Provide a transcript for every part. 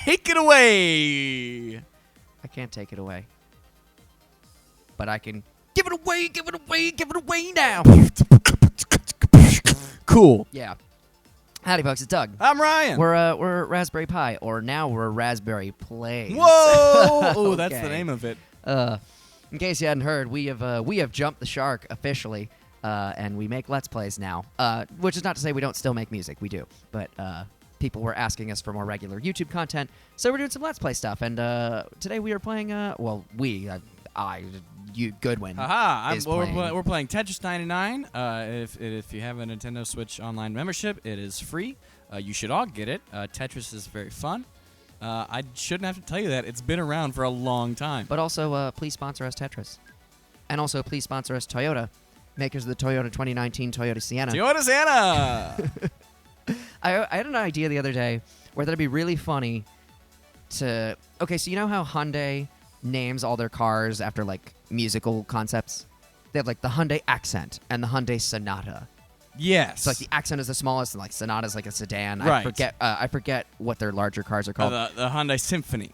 take it away. I can't take it away. But I can give it away now. Cool. Yeah. Howdy, folks. It's Doug. I'm Ryan. We're Raspberry Pi, or now we're Raspberry Plays. Whoa! Oh, that's Okay. the name of it. In case you hadn't heard, we have jumped the shark officially, and we make Let's Plays now. Which is not to say we don't still make music. We do, but people were asking us for more regular YouTube content, so we're doing some Let's Play stuff. And today we are playing. Goodwin. Aha! is playing. We're playing Tetris 99. If you have a Nintendo Switch Online membership, it is free. You should all get it. Tetris is very fun. I shouldn't have to tell you that. It's been around for a long time. But also, please sponsor us Tetris, and also please sponsor us Toyota, makers of the Toyota 2019 Toyota Sienna. Toyota Sienna! I had an idea the other day where that'd be really funny to... Okay, so you know how Hyundai names all their cars after, like, musical concepts? They have, like, the Hyundai Accent and the Hyundai Sonata. Yes. So, like, the Accent is the smallest, and, like, Sonata's like a sedan. Right. I forget what their larger cars are called. The Hyundai Symphony.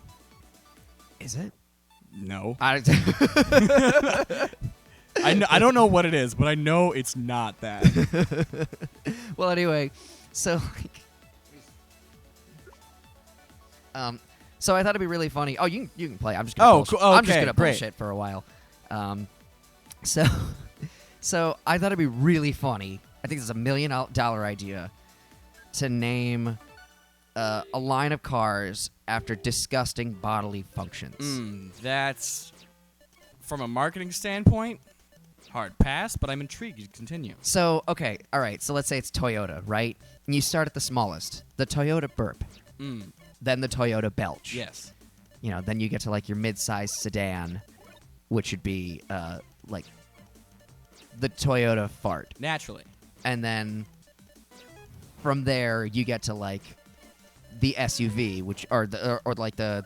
Is it? No. I I don't know what it is, but I know it's not that. Well, anyway, so so I thought it'd be really funny. Oh, you can play. I'm just gonna bullshit. Cool. I'm just Okay, gonna great. bullshit for a while. So I thought it'd be really funny. I think it's $1 million idea to name a line of cars after disgusting bodily functions. That's, from a marketing standpoint, hard pass, but I'm intrigued. You continue. So, okay, all right. So let's say it's Toyota, right? And you start at the smallest, the Toyota Burp, then the Toyota Belch. Yes. You know, then you get to like your mid-sized sedan, which would be like the Toyota Fart, Naturally. and then from there you get to like the SUV, which or like the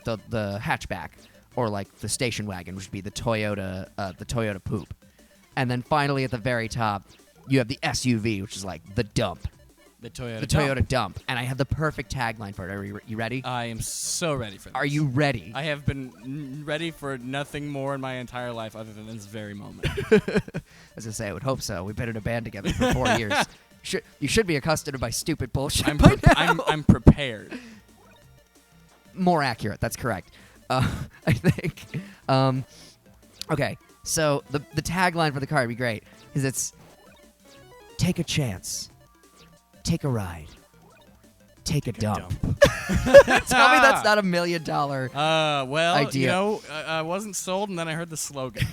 hatchback, or like the station wagon, which would be the Toyota Poop. And then finally, at the very top, you have the SUV, which is like the dump. The Toyota Toyota dump. And I have the perfect tagline for it. Are you ready? I am so ready for this. Are you ready? I have been ready for nothing more in my entire life other than this very moment. As I say, I would hope so. We've been in a band together for 4 years. You should be accustomed to my stupid bullshit. I'm prepared. More accurate. That's correct. I think. Okay. So the tagline for the car would be great, because it's take a chance, take a ride, take a dump. Tell me that's not $1 million Well, idea. you know, I wasn't sold, and then I heard the slogan.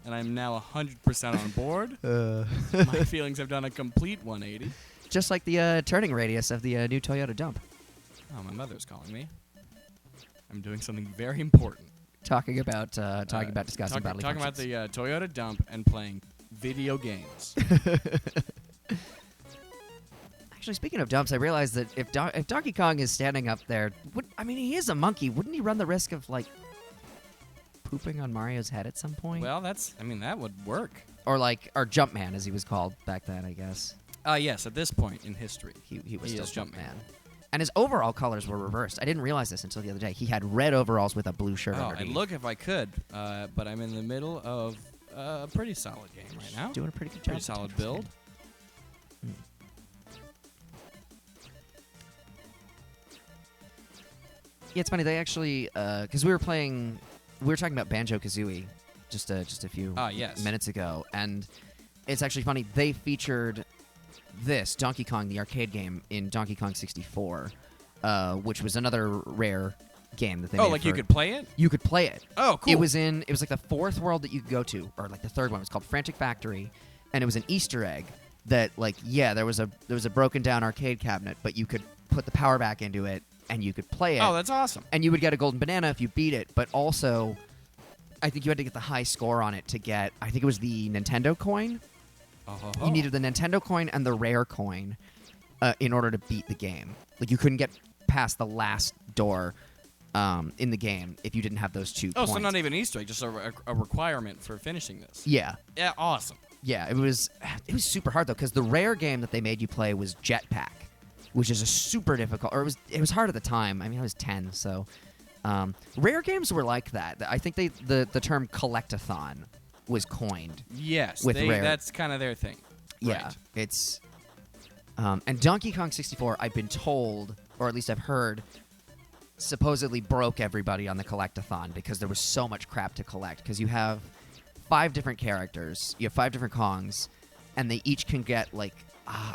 And I'm now 100% on board. My feelings have done a complete 180. Just like the turning radius of the new Toyota dump. Oh, my mother's calling me. I'm doing something very important. Talking about discussing bodily Talking about functions. the Toyota dump and playing video games. Actually, speaking of dumps, I realized that if Donkey Kong is standing up there, he is a monkey. Wouldn't he run the risk of, like, pooping on Mario's head at some point? Well, that would work. Or Jumpman, as he was called back then, I guess. Yes, at this point in history. He was He still is Jumpman. And his overall colors were reversed. I didn't realize this until the other day. He had red overalls with a blue shirt Oh, underneath. I'd look if I could, but I'm in the middle of a pretty solid game right now. Doing a pretty good job. Pretty solid build. Yeah, it's funny. They actually, because we were talking about Banjo-Kazooie just a few yes. minutes ago, and it's actually funny. They featured this Donkey Kong, the arcade game, in Donkey Kong 64, which was another rare game that they made. Oh, like you could play it? You could play it. Oh, cool. It was like the fourth world that you could go to, or like the third one. It was called Frantic Factory, and it was an Easter egg that, like, yeah, there was a broken down arcade cabinet, but you could put the power back into it and you could play it. Oh, that's awesome. And you would get a golden banana if you beat it, but also I think you had to get the high score on it to get, I think it was the Nintendo coin. You needed the Nintendo coin and the rare coin in order to beat the game. Like, you couldn't get past the last door in the game if you didn't have those 2 Oh, points. so not even an Easter egg, just a requirement for finishing this. Yeah. Yeah, awesome. Yeah, it was super hard, though, because the rare game that they made you play was Jetpack. which is a super difficult. Or it was hard at the time. I mean, I was 10, so rare games were like that. I think the term collectathon was coined. Yes, with Rare. That's kind of their thing. Yeah, right. it's and Donkey Kong 64. I've been told, or at least I've heard, supposedly broke everybody on the collectathon because there was so much crap to collect. Because you have 5 different characters, you have 5 different Kongs, and they each can get like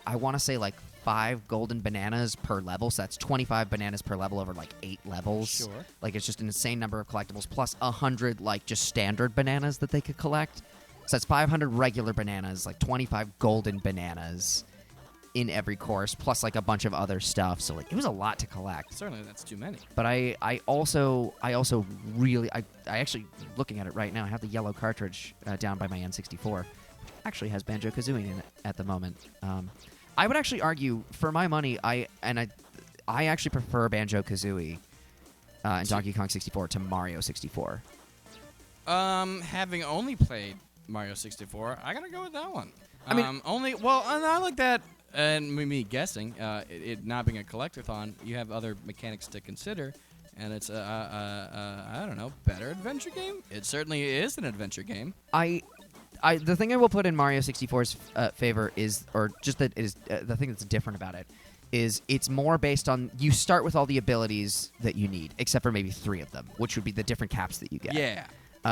I want to say like 5 golden bananas per level, so that's 25 bananas per level over like 8 levels. Sure. Like it's just an insane number of collectibles plus 100 like just standard bananas that they could collect. So that's 500 regular bananas, like 25 golden bananas in every course, plus like a bunch of other stuff. So like it was a lot to collect. Certainly, that's too many. But I also really I actually looking at it right now. I have the yellow cartridge down by my N64. Actually has Banjo-Kazooie in it at the moment. I would actually argue, for my money, I actually prefer Banjo-Kazooie and Donkey Kong 64 to Mario 64. Having only played Mario 64, I gotta go with that one. I mean, and I like that. And me guessing, it not being a collectathon, you have other mechanics to consider, and it's I don't know, better adventure game. It certainly is an adventure game. The thing I will put in Mario 64's favor is, or just that is the thing that's different about it, is it's more based on you start with all the abilities that you need, except for maybe 3 of them, which would be the different caps that you get. Yeah.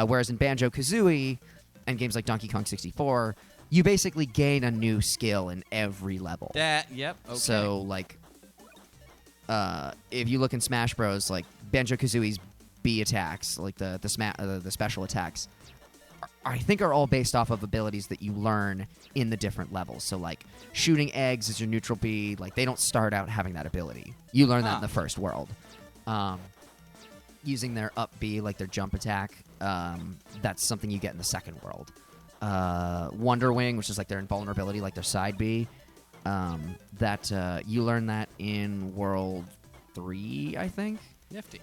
Whereas in Banjo-Kazooie and games like Donkey Kong 64, you basically gain a new skill in every level. Yep. Okay. So, like, if you look in Smash Bros., like Banjo-Kazooie's B attacks, like the special attacks, I think are all based off of abilities that you learn in the different levels. So, like, shooting eggs is your neutral B. Like, they don't start out having that ability. You learn that in the first world. Using their up B, like their jump attack, that's something you get in the second world. Wonder Wing, which is like their invulnerability, like their side B. You learn that in World 3, I think. Nifty.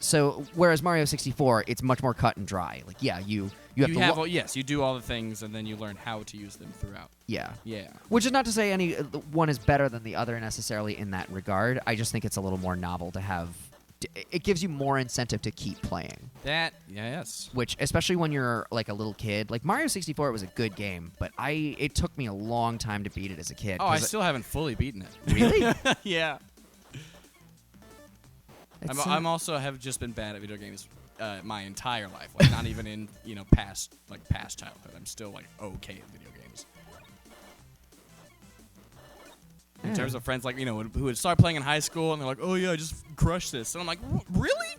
So whereas Mario 64, it's much more cut and dry. Like, yeah, you have yes, you do all the things and then you learn how to use them throughout. Yeah. Yeah. Which is not to say any one is better than the other necessarily in that regard. I just think it's a little more novel to have. It gives you more incentive to keep playing. Yes. Which, especially when you're like a little kid, like Mario 64 was a good game, but it took me a long time to beat it as a kid. Oh, I still haven't fully beaten it. Really? Yeah. I'm also have just been bad at video games my entire life. Like not even in past childhood. I'm still like okay at video games. In terms of friends, like who would start playing in high school and they're like, "Oh yeah, I just crushed this," and I'm like, "Really?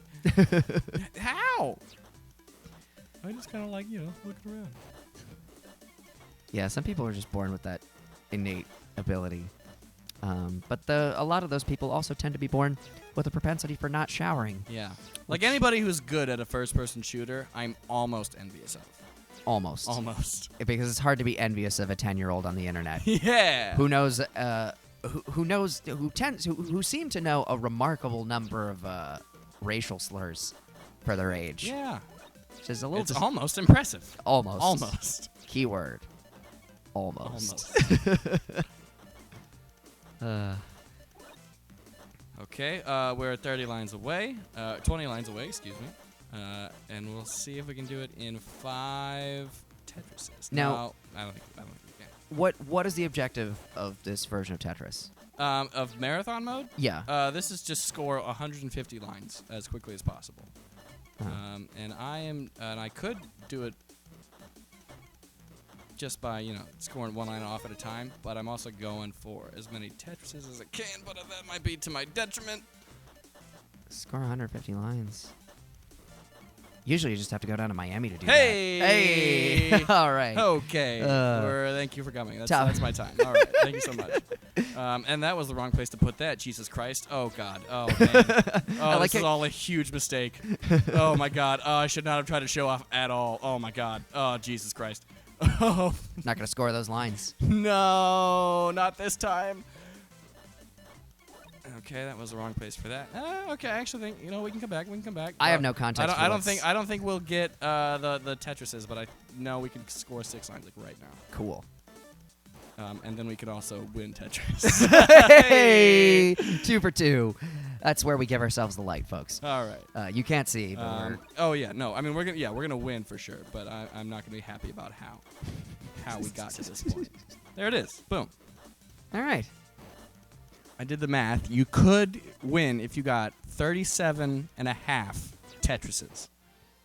How?" I just kind of like looking around. Yeah, some people are just born with that innate ability. But a lot of those people also tend to be born with a propensity for not showering. Yeah. Like anybody who's good at a first-person shooter, I'm almost envious of. Almost. Because it's hard to be envious of a 10-year-old on the internet. Yeah. Who knows? Who seem to know a remarkable number of racial slurs for their age. Yeah. Which is a little. It's almost impressive. Almost. Keyword. Almost. Okay, we're 30 lines away, 20 lines away, excuse me, and we'll see if we can do it in 5 Tetrises. Now, I don't think we can. What is the objective of this version of Tetris? Of marathon mode? Yeah. This is just score 150 lines as quickly as possible. And I could do it just by, scoring one line off at a time, but I'm also going for as many Tetrises as I can, but that might be to my detriment. Score 150 lines. Usually you just have to go down to Miami to do Hey! that. Hey! All right. Okay. Thank you for coming. That's my time. All right. Thank you so much. And that was the wrong place to put that. Jesus Christ. Oh, God. Oh, man. Oh, this is all a huge mistake. Oh, my God. Oh, I should not have tried to show off at all. Oh, my God. Oh, Jesus Christ. Oh. Not going to score those lines. No, not this time. Okay, that was the wrong place for that. Okay, I actually think we can come back. I have no context. I don't think we'll get the Tetrises, but I know we can score 6 lines like right now. Cool. And then we could also win Tetris. Hey, 2 for 2. That's where we give ourselves the light, folks. All right. You can't see, but oh yeah, no. I mean, we're gonna win for sure, but I'm not gonna be happy about how we got to this point. There it is. Boom. all right. I did the math. You could win if you got 37 and a half Tetrises.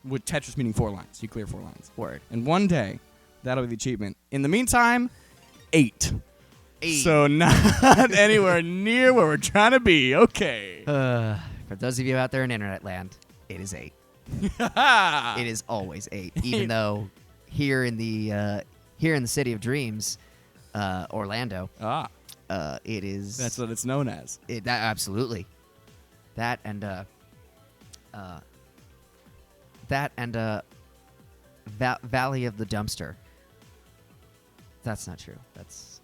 With Tetris meaning 4 lines. You clear 4 lines. Word. And one day, that'll be the achievement. In the meantime, 8. 8. So not anywhere near where we're trying to be. Okay. For those of you out there in internet land, it is 8. It is always 8, even though here in the City of Dreams, Orlando, it is. That's what it's known as. Absolutely. That and Valley of the Dumpster. That's not true. That's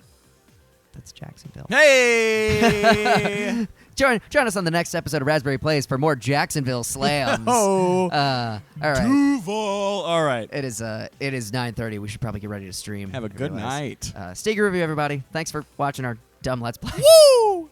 Jacksonville. Hey! Join us on the next episode of Raspberry Plays for more Jacksonville slams. Oh, all right. Duval. All right. It is 9:30. We should probably get ready to stream. Have a good night. Sticker review, everybody. Thanks for watching our dumb Let's Play. Woo!